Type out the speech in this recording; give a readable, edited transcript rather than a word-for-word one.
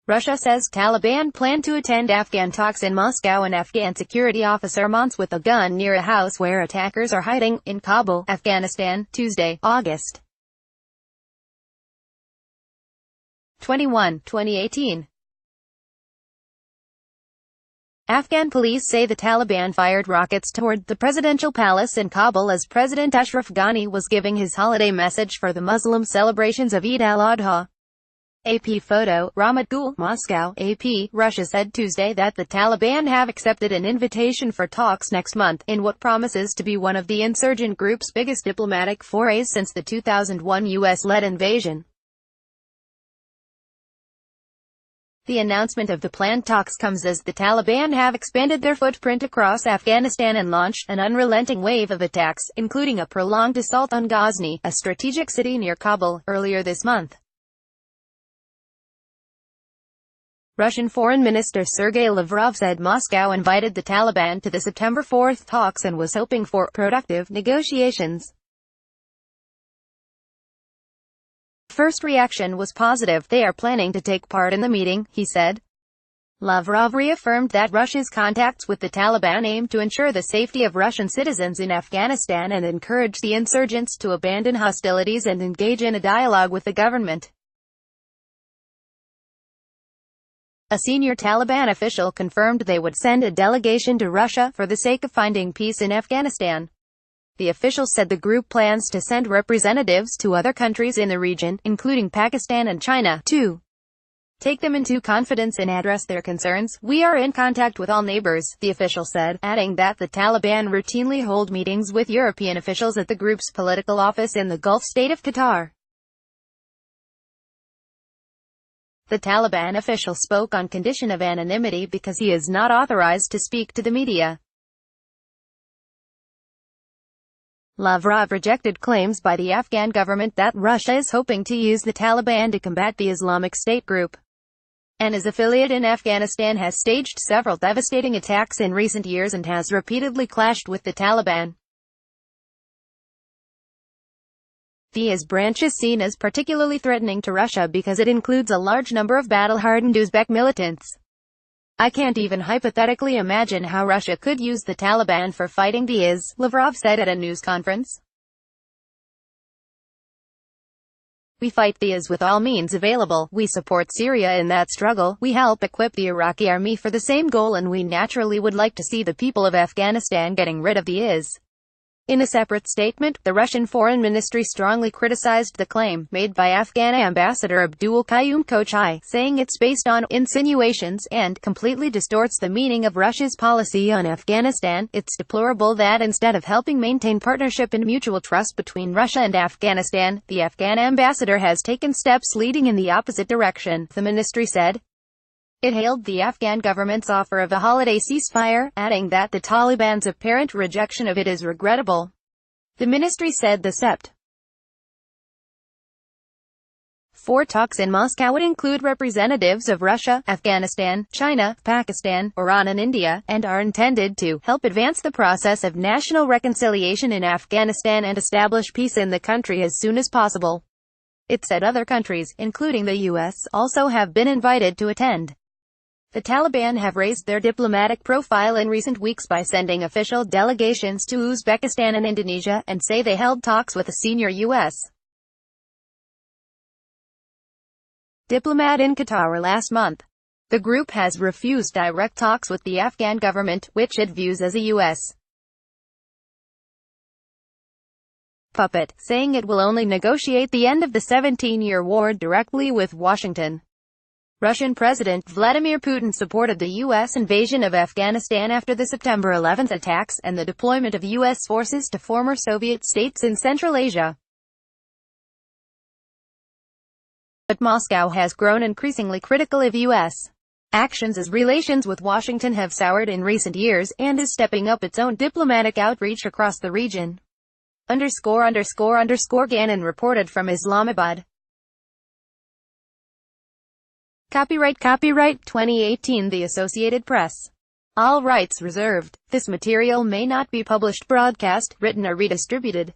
Russia says Taliban plan to attend Afghan talks in Moscow. An Afghan security officer mounts with a gun near a house where attackers are hiding, in Kabul, Afghanistan, Tuesday, August 21, 2018. Afghan police say the Taliban fired rockets toward the presidential palace in Kabul as President Ashraf Ghani was giving his holiday message for the Muslim celebrations of Eid al-Adha. AP photo, Ramat Gul, Moscow. AP, Russia said Tuesday that the Taliban have accepted an invitation for talks next month, in what promises to be one of the insurgent group's biggest diplomatic forays since the 2001 US-led invasion. The announcement of the planned talks comes as the Taliban have expanded their footprint across Afghanistan and launched an unrelenting wave of attacks, including a prolonged assault on Ghazni, a strategic city near Kabul, earlier this month. Russian Foreign Minister Sergei Lavrov said Moscow invited the Taliban to the September 4 talks and was hoping for productive negotiations. First reaction was positive. They are planning to take part in the meeting, he said. Lavrov reaffirmed that Russia's contacts with the Taliban aim to ensure the safety of Russian citizens in Afghanistan and encourage the insurgents to abandon hostilities and engage in a dialogue with the government. A senior Taliban official confirmed they would send a delegation to Russia for the sake of finding peace in Afghanistan. The official said the group plans to send representatives to other countries in the region, including Pakistan and China, to take them into confidence and address their concerns. We are in contact with all neighbors, the official said, adding that the Taliban routinely hold meetings with European officials at the group's political office in the Gulf state of Qatar. The Taliban official spoke on condition of anonymity because he is not authorized to speak to the media. Lavrov rejected claims by the Afghan government that Russia is hoping to use the Taliban to combat the Islamic State group, and his affiliate in Afghanistan has staged several devastating attacks in recent years and has repeatedly clashed with the Taliban. The branch is seen as particularly threatening to Russia because it includes a large number of battle-hardened Uzbek militants. I can't even hypothetically imagine how Russia could use the Taliban for fighting the IS, Lavrov said at a news conference. We fight the IS with all means available, we support Syria in that struggle, we help equip the Iraqi army for the same goal, and we naturally would like to see the people of Afghanistan getting rid of the IS. In a separate statement, the Russian Foreign Ministry strongly criticized the claim made by Afghan Ambassador Abdul Qayyum Kochai, saying it's based on insinuations and completely distorts the meaning of Russia's policy on Afghanistan. It's deplorable that instead of helping maintain partnership and mutual trust between Russia and Afghanistan, the Afghan ambassador has taken steps leading in the opposite direction, the ministry said. It hailed the Afghan government's offer of a holiday ceasefire, adding that the Taliban's apparent rejection of it is regrettable. The ministry said the Sept. 4 talks in Moscow would include representatives of Russia, Afghanistan, China, Pakistan, Iran and India, and are intended to help advance the process of national reconciliation in Afghanistan and establish peace in the country as soon as possible. It said other countries, including the US, also have been invited to attend. The Taliban have raised their diplomatic profile in recent weeks by sending official delegations to Uzbekistan and Indonesia, and say they held talks with a senior U.S. diplomat in Qatar last month. The group has refused direct talks with the Afghan government, which it views as a U.S. puppet, saying it will only negotiate the end of the 17-year war directly with Washington. Russian President Vladimir Putin supported the U.S. invasion of Afghanistan after the September 11 attacks, and the deployment of U.S. forces to former Soviet states in Central Asia. But Moscow has grown increasingly critical of U.S. actions as relations with Washington have soured in recent years, and is stepping up its own diplomatic outreach across the region. Gannon reported from Islamabad. Copyright 2018 The Associated Press. All rights reserved. This material may not be published, broadcast, written or redistributed.